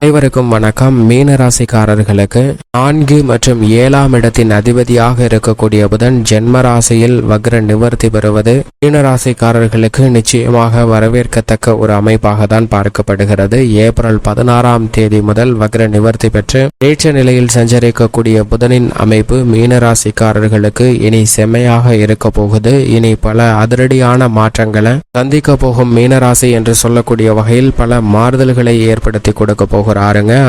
அனைவருக்கும் வணக்கம். மீன ராசிக்காரர்களுக்கு 4 மற்றும் 7ஆம் இடத்தின் அதிபதியாக இருக்கக்கூடிய புதன் ஜென்ம ராசியில் வக்ர நிவர்த்தி பெறுவது மீன ராசிக்காரர்களுக்கு நிச்சயமாக வரவேற்கத்தக்க ஒரு அமைப்பாக தான் பார்க்கப்படுகிறது. ஏப்ரல் 16ஆம் தேதி முதல் வக்ர நிவர்த்தி பெற்று ஏற்ற நிலையில் சஞ்சரிக்கக்கூடிய புதனின் அமைப்பு மீன ராசிக்காரர்களுக்கு இனி செம்மையாக இருக்க போகுது. இனி பல அதிரடியான மாற்றங்களை சந்திக்க போகும் மீனராசி என்று சொல்லக்கூடிய வகையில் பல மாறுதல்களை ஏற்படுத்தி கொடுக்க போகிறாருங்க.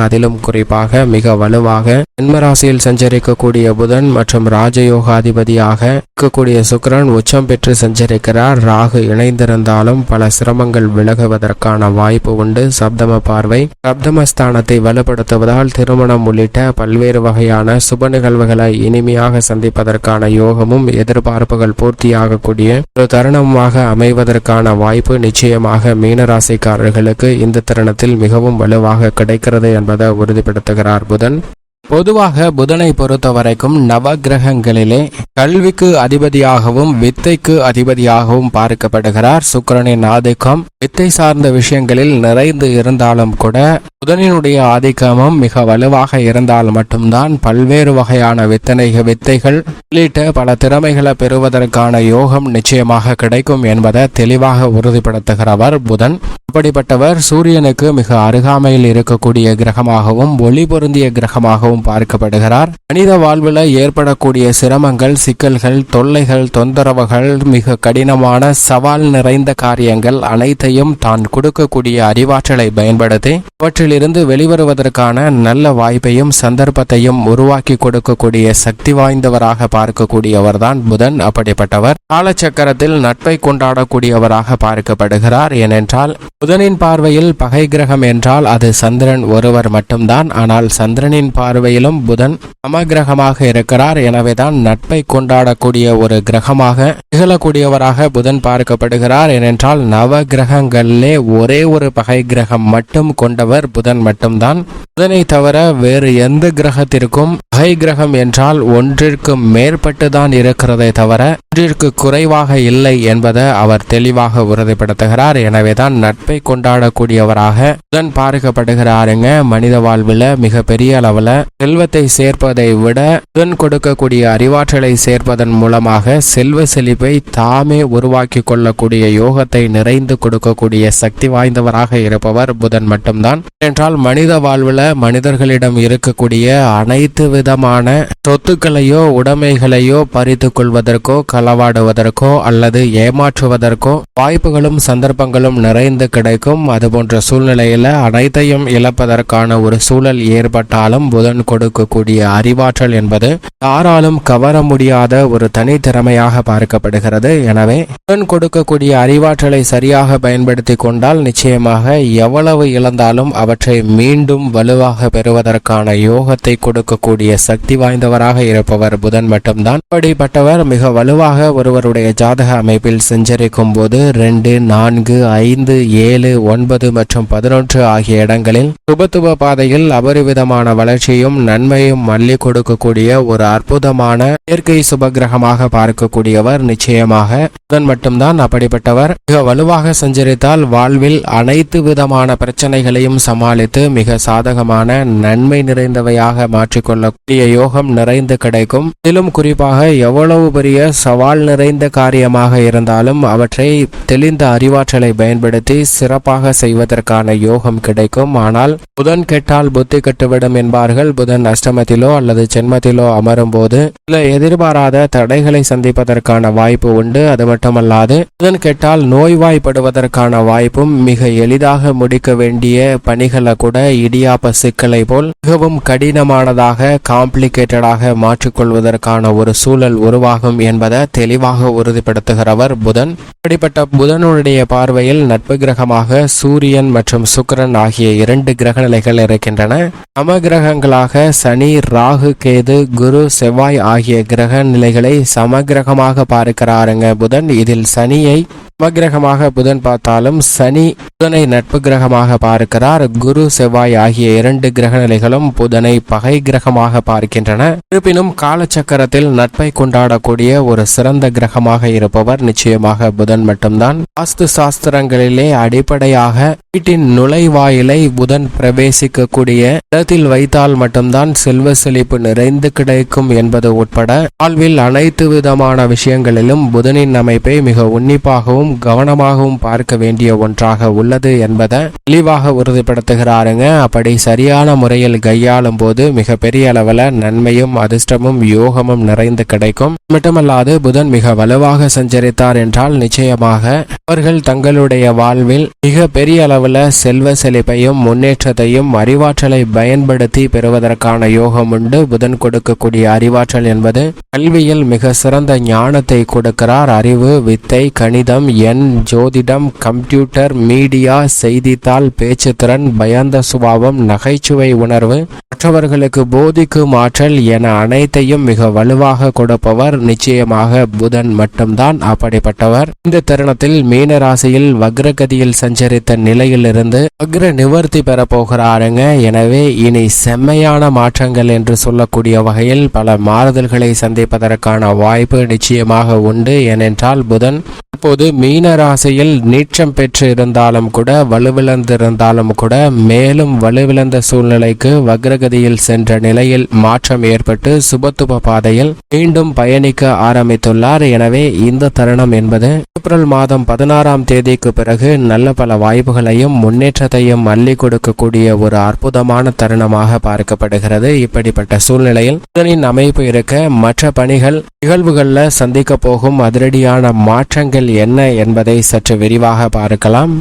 அதிலும் குறிப்பாக மிக வலுவாக ஜென்மராசியில் சஞ்சரிக்கக்கூடிய புதன் மற்றும் ராஜயோகாதிபதியாக இருக்கக்கூடிய சுக்கிரன் உச்சம் பெற்று சஞ்சரிக்கிறார். ராகு இணைந்திருந்தாலும் பல சிரமங்கள் விலகுவதற்கான வாய்ப்பு உண்டு. சப்தம பார்வை சப்தமஸ்தானத்தை வலுப்படுத்துவதால் திருமணம் உள்ளிட்ட பல்வேறு வகையான சுப நிகழ்வுகளை இனிமையாக சந்திப்பதற்கான யோகமும் எதிர்பார்ப்புகள் பூர்த்தியாகக்கூடிய ஒரு தருணமாக அமைவதற்கான வாய்ப்பு நிச்சயமாக மீனராசிக்காரர்களுக்கு இந்த தருணத்தில் மிகவும் வலுவாக கிடைக்கிறது என்பதை உறுதிப்படுத்துகிறார் புதன். பொதுவாக புதனை பொறுத்த வரைக்கும் நவகிரகங்களிலே கல்விக்கு அதிபதியாகவும் வித்தைக்கு அதிபதியாகவும் பார்க்கப்படுகிறார். சுக்கிரனின் ஆதிக்கம் வித்தை சார்ந்த விஷயங்களில் நிறைந்து இருந்தாலும் கூட புதனினுடைய ஆதிக்கமும் மிக வலுவாக இருந்தால் மட்டும்தான் பல்வேறு வகையான வித்தைகள் உள்ளிட்ட பல திறமைகளை பெறுவதற்கான யோகம் நிச்சயமாக கிடைக்கும் என்பதை தெளிவாக உறுதிப்படுத்துகிறவர் புதன். அப்படிப்பட்டவர் சூரியனுக்கு மிக அருகாமையில் இருக்கக்கூடிய கிரகமாகவும் ஒளி பொருந்திய கிரகமாகவும் பார்க்கப்படுகிறார். மனித வாழ்வில் ஏற்படக்கூடிய சிரமங்கள், சிக்கல்கள், தொல்லைகள், தொந்தரவுகள், மிக கடினமான சவால் நிறைந்த காரியங்கள் அனைத்தையும் தான் கொடுக்கக்கூடிய அறிவாற்றலை பயன்படுத்தி அவற்றிலிருந்து வெளிவருவதற்கான நல்ல வாய்ப்பையும் சந்தர்ப்பத்தையும் உருவாக்கி கொடுக்கக்கூடிய சக்தி வாய்ந்தவராக பார்க்கக்கூடியவர் தான் புதன். அப்படிப்பட்டவர் காலச்சக்கரத்தில் நட்பை கொண்டாடக்கூடியவராக பார்க்கப்படுகிறார். ஏனென்றால் புதனின் பார்வையில் பகை கிரகம் என்றால் அது சந்திரன் ஒருவர் மட்டும்தான். ஆனால் சந்திரனின் பார்வையிலும் புதன் சமகிரகமாக இருக்கிறார். எனவேதான் நட்பை கொண்டாடக்கூடிய ஒரு கிரகமாக திகழக்கூடியவராக புதன் பார்க்கப்படுகிறார். ஏனென்றால் நவ கிரகங்களிலே ஒரே ஒரு பகை கிரகம் மட்டும் கொண்டவர் புதன் மட்டும்தான். புதனை தவிர வேறு எந்த கிரகத்திற்கும் பகை கிரகம் என்றால் ஒன்றிற்கு மேற்பட்டுதான் இருக்கிறதை தவிர ஒன்றிற்கு குறைவாக இல்லை என்பதை அவர் தெளிவாக உறுதிப்படுத்துகிறார். எனவேதான் நட்பை கொண்டாடக்கூடியவராக புதன் பார்க்கப்படுகிறாருங்க. மனித வாழ்வில் மிக பெரிய அளவில் செல்வத்தை சேர்ப்பதை விட புதன் கொடுக்கக்கூடிய அறிவாற்றலை சேர்ப்பதன் மூலமாக செல்வ செழிப்பை தாமே உருவாக்கி கொள்ளக்கூடிய யோகத்தை நிறைந்து கொடுக்கக்கூடிய சக்தி வாய்ந்தவராக இருப்பவர் புதன் மட்டும்தான். என்றால் மனித வாழ்வில் மனிதர்களிடம் இருக்கக்கூடிய அனைத்து விதமான சொத்துக்களையோ உடைமைகளையோ பறித்து கொள்வதற்கோ களவாடுவதற்கோ அல்லது ஏமாற்றுவதற்கோ வாய்ப்புகளும் சந்தர்ப்பங்களும் நிறைந்து கிடைக்கும். அதுபோன்ற சூழ்நிலையில அனைத்தையும் இழப்பதற்கான ஒரு சூழல் ஏற்பட்டாலும் புதன் கொடுக்கக்கூடிய அறிவாற்றல் என்பது யாராலும் கவர முடியாத ஒரு தனித்திறமையாக பார்க்கப்படுகிறது. எனவே புதன் கொடுக்கக்கூடிய அறிவாற்றலை சரியாக பயன்படுத்தி கொண்டால் நிச்சயமாக எவ்வளவு இழந்தாலும் அவற்றை மீண்டும் வலுவாக பெறுவதற்கான யோகத்தை கொடுக்கக்கூடிய சக்தி வாய்ந்தவராக இருப்பவர் புதன் மட்டும்தான். அப்படிப்பட்டவர் மிக வலுவாக ஒருவருடைய ஜாதக அமைப்பில் சஞ்சரிக்கும் போது 2, 4, 5, 7, 9 மற்றும் 11 ஆகிய இடங்களில் சுபத்துவ பாதையில் அபரிவிதமான வளர்ச்சியும் நன்மையும் மல்லி கொடுக்கக்கூடிய ஒரு அற்புதமான இயற்கை சுபகிரகமாக பார்க்கக்கூடியவர் நிச்சயமாக புதன் மட்டும்தான். அப்படிப்பட்டவர் மிக வலுவாக சஞ்சரித்தால் வாழ்வில் அனைத்து விதமான பிரச்சனைகளையும் சமாளித்து மிக சாதகமான நன்மை நிறைந்தவையாக மாற்றிக்கொள்ளக்கூடிய யோகம் நிறைந்து கிடைக்கும். இதிலும் குறிப்பாக எவ்வளவு பெரிய சவால் நிறைந்த காரியமாக இருந்தாலும் அவற்றை தெளிந்த அறிவாற்றலை பயன்படுத்தி சிறப்பாக செய்வதற்கான யோகம் கிடைக்கும். ஆனால் புதன் கெட்டால் புத்தி கெட்டுவிடும் என்பார்கள். புதன் அஷ்டமத்திலோ அல்லது ஜென்மத்திலோ அமரும் போது சில எதிர்பாராத தடைகளை சந்திப்பதற்கான வாய்ப்பு உண்டு. அது மட்டுமல்லாது புதன் கெட்டால் நோய்வாய்ப்படுவதற்கான வாய்ப்பும் மிக எளிதாக முடிக்க வேண்டிய பணிகளை கூட இடியாப்ப சிக்கலை போல் மிகவும் கடினமானதாக காம்ப்ளிகேட்டடாக மாற்றிக்கொள்வதற்கான ஒரு சூழல் உருவாகும் என்பதை தெளிவாக உறுதிப்படுத்துகிறவர் புதன். அப்படிப்பட்ட புதனுடைய பார்வையில் நட்பு கிரகமாக சூரியன் மற்றும் சுக்கிரன் ஆகிய 2 கிரக நிலைகள் இருக்கின்றன. சமகிரகங்களாக சனி, ராகு, கேது, குரு, செவ்வாய் ஆகிய கிரக நிலைகளை சமகிரகமாக பார்க்கிறாருங்க புதன். இதில் சனியை நவகிரகமாக புதன் பார்த்தாலும் சனி புதனை நட்பு கிரகமாக பார்க்கிறார். குரு செவ்வாய் ஆகிய 2 கிரக நிலைகளும் புதனை பகை கிரகமாக பார்க்கின்றன. இருப்பினும் காலச்சக்கரத்தில் நட்பை கொண்டாடக்கூடிய ஒரு சிறந்த கிரகமாக இருப்பவர் நிச்சயமாக புதன் மட்டும்தான். வாஸ்து சாஸ்திரங்களிலே அடிப்படையாக வீட்டின் நுழைவாயிலை புதன் பிரவேசிக்கக்கூடிய இடத்தில் வைத்தால் மட்டும்தான் செல்வ செழிப்பு நிறைந்து கிடைக்கும் என்பது உட்பட வாழ்வில் அனைத்து விதமான விஷயங்களிலும் புதனின் அமைப்பை மிக உன்னிப்பாகவும் கவனமாகவும் பார்க்க வேண்டிய ஒன்றாக உள்ளது என்பதை தெளிவாக உறுதிப்படுத்துகிறாருங்க. அப்படி சரியான முறையில் கையாளும் போது மிக பெரிய அளவில் நன்மையும் அதிர்ஷ்டமும் யோகமும் நிறைந்து கிடைக்கும். மட்டுமல்லாது புதன் மிக வலுவாக சஞ்சரித்தார் என்றால் நிச்சயமாக அவர்கள் தங்களுடைய வாழ்வில் மிக பெரிய அளவில் செல்வ செழிப்பையும் முன்னேற்றத்தையும் அறிவாற்றலை பயன்படுத்தி பெறுவதற்கான யோகம் உண்டு. புதன் கொடுக்கக்கூடிய அறிவாற்றல் என்பது கல்வியில் மிக சிறந்த ஞானத்தை கொடுக்கிறார். அறிவு, வித்தை, கணிதம், எண், ஜோதிடம், கம்ப்யூட்டர், மீடியா, செய்தித்தாள், பேச்சுத்திறன், பயந்த சுபாவம், நகைச்சுவை உணர்வு, மற்றவர்களுக்கு போதிக்கும் ஆற்றல் என அனைத்தையும் மிக வலுவாக கொடுப்பவர் நிச்சயமாக புதன் மட்டும்தான். அப்படிப்பட்டவர் இந்த தருணத்தில் மீன ராசியில் வக்ரகதியில் சஞ்சரித்த நிலையிலிருந்து வக்ர நிவர்த்தி பெற போகிறாருங்க. எனவே இனி செம்மையான மாற்றங்கள் என்று சொல்லக்கூடிய வகையில் பல மாறுதல்களை சந்திப்பதற்கான வாய்ப்பு நிச்சயமாக உண்டு. ஏனென்றால் புதன் இப்போது மீன ராசியில் நீச்சம் பெற்று இருந்தாலும் கூட வலுவிழந்திருந்தாலும் கூட மேலும் வலுவிழந்த சூழ்நிலைக்கு வக்ரகதியில் சென்ற நிலையில் மாற்றம் ஏற்பட்டு சுபத்துப பாதையில் மீண்டும் பயணிக்க ஆரம்பித்துள்ளார். எனவே இந்த தருணம் என்பது ஏப்ரல் மாதம் 16ஆம் தேதிக்கு பிறகு நல்ல பல வாய்ப்புகளையும் முன்னேற்றத்தையும் அள்ளி கொடுக்கக்கூடிய ஒரு அற்புதமான தருணமாக பார்க்கப்படுகிறது. இப்படிப்பட்ட சூழ்நிலையில் புதனின் அமைப்பு இருக்க மற்ற பணிகள் நிகழ்வுகளில் சந்திக்க போகும் அதிரடியான மாற்றங்கள் என்ன என்பதை சற்று விரிவாக பார்க்கலாம்.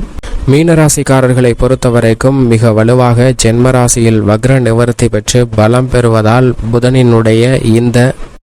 மீனராசிக்காரர்களை பொறுத்தவரைக்கும் மிக வலுவாக ஜென்மராசியில் வக்ர நிவர்த்தி பெற்று பலம் பெறுவதால் புதனினுடைய இந்த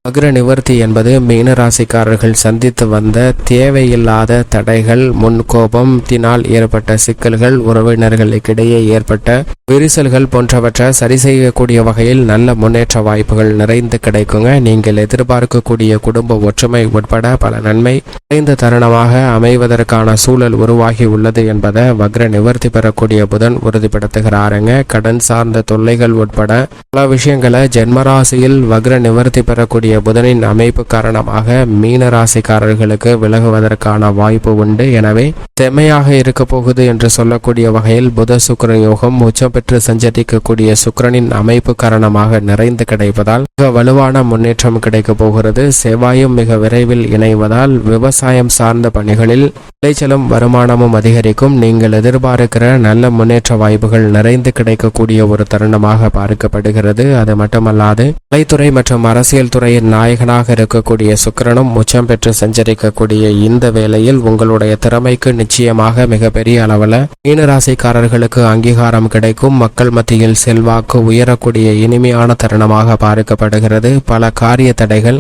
வக்ர நிவர்த்தி என்பது மீனராசிக்காரர்கள் சந்தித்து வந்த தேவையில்லாத தடைகள், முன்கோபத்தினால் ஏற்பட்ட சிக்கல்கள், உறவினர்களுக்கிடையே ஏற்பட்ட விரிசல்கள் போன்றவற்றை சரி செய்யக்கூடிய வகையில் நல்ல முன்னேற்ற வாய்ப்புகள் நிறைந்து கிடைக்குங்க. நீங்கள் எதிர்பார்க்கக்கூடிய குடும்ப ஒற்றுமை உட்பட பல நன்மை நிறைந்த தருணமாக அமைவதற்கான சூழல் உருவாகி உள்ளது என்பதை வக்ர நிவர்த்தி பெறக்கூடிய புதன் உறுதிப்படுத்துகிறாருங்க. கடன் சார்ந்த தொல்லைகள் உட்பட பல விஷயங்களை ஜென்மராசியில் வக்ர நிவர்த்தி பெறக்கூடிய புதனின் அமைப்பு காரணமாக மீன ராசிக்காரர்களுக்கு விலகுவதற்கான வாய்ப்பு உண்டு. எனவே செம்மையாக இருக்க போகுது என்று சொல்லக்கூடிய வகையில் புத சுக்கிரன் யோகம் உச்சம் பெற்று சஞ்சரிக்கக்கூடிய சுக்கிரனின் அமைப்பு காரணமாக நிறைந்து கிடைப்பதால் மிக வலுவான முன்னேற்றம் கிடைக்க போகிறது. செவ்வாயும் மிக விரைவில் இணைவதால் விவசாயம் சார்ந்த பணிகளில் விளைச்சலும் வருமானமும் அதிகரிக்கும். நீங்கள் எதிர்பார்க்கிற நல்ல முன்னேற்ற வாய்ப்புகள் நிறைந்து கிடைக்கக்கூடிய ஒரு தருணமாக பார்க்கப்படுகிறது. அது மட்டுமல்லாது கலைத்துறை மற்றும் அரசியல் துறையின் நாயகனாக இருக்கக்கூடிய சுக்கிரனும் உச்சம் பெற்று சஞ்சரிக்கக்கூடிய இந்த வேளையில் உங்களுடைய திறமைக்கு நிச்சயமாக மிகப்பெரிய அளவில் மீனராசிக்காரர்களுக்கு அங்கீகாரம் கிடைக்கும். மக்கள் மத்தியில் செல்வாக்கு உயரக்கூடிய இனிமையான தருணமாக பார்க்கப்படுகிறது. பல காரிய தடைகள்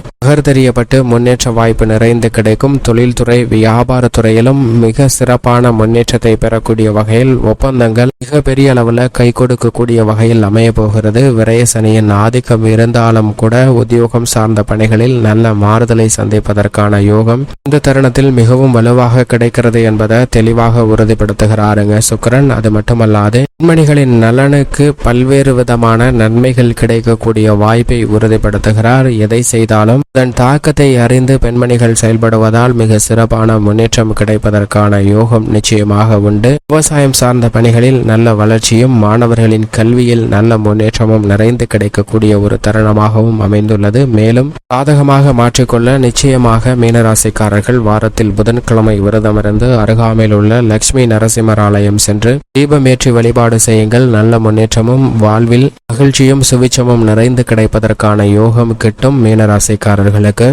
தெரியப்பட்டு முன்னேற்ற வாய்ப்பு நிறைந்து கிடைக்கும். தொழில்துறை, வியாபாரத்துறையிலும் மிக சிறப்பான முன்னேற்றத்தை பெறக்கூடிய வகையில் ஒப்பந்தங்கள் மிக பெரிய அளவில் கை கொடுக்கக்கூடிய வகையில் அமைய போகிறது. விரய சனியின் ஆதிக்கம் இருந்தாலும் கூட உத்தியோகம் சார்ந்த பணிகளில் நல்ல மாறுதலை சந்திப்பதற்கான யோகம் இந்த தருணத்தில் மிகவும் வலுவாக கிடைக்கிறது என்பதை தெளிவாக உறுதிப்படுத்துகிறாருங்க சுக்கிரன். அது மட்டுமல்லாது பெண்மணிகளின் நலனுக்கு பல்வேறு விதமான நன்மைகள் கிடைக்கக்கூடிய வாய்ப்பை உறுதிப்படுத்துகிறார். எதை செய்தாலும் அதன் தாக்கத்தை அறிந்து பெண்மணிகள் செயல்படுவதால் மிக சிறப்பான முன்னேற்றம் கிடைப்பதற்கான யோகம் நிச்சயமாக உண்டு. விவசாயம் சார்ந்த பணிகளில் நல்ல வளர்ச்சியும் மாணவர்களின் கல்வியில் நல்ல முன்னேற்றமும் நிறைந்து கிடைக்கக்கூடிய ஒரு தருணமாகவும் அமைந்துள்ளது. மேலும் சாதகமாக மாற்றிக்கொள்ள நிச்சயமாக மீனராசிக்காரர்கள் வாரத்தில் புதன்கிழமை விரதமிருந்து அருகாமையில் உள்ள லட்சுமி நரசிம்மர் ஆலயம் சென்று தீபமேற்றி வழிபாடு செய்யுங்கள். நல்ல முன்னேற்றமும் வாழ்வில் மகிழ்ச்சியும் சுவிச்சமும் நிறைந்து கிடைப்பதற்கான யோகம் கிட்டும் மீனராசிக்காரர்களுக்கு.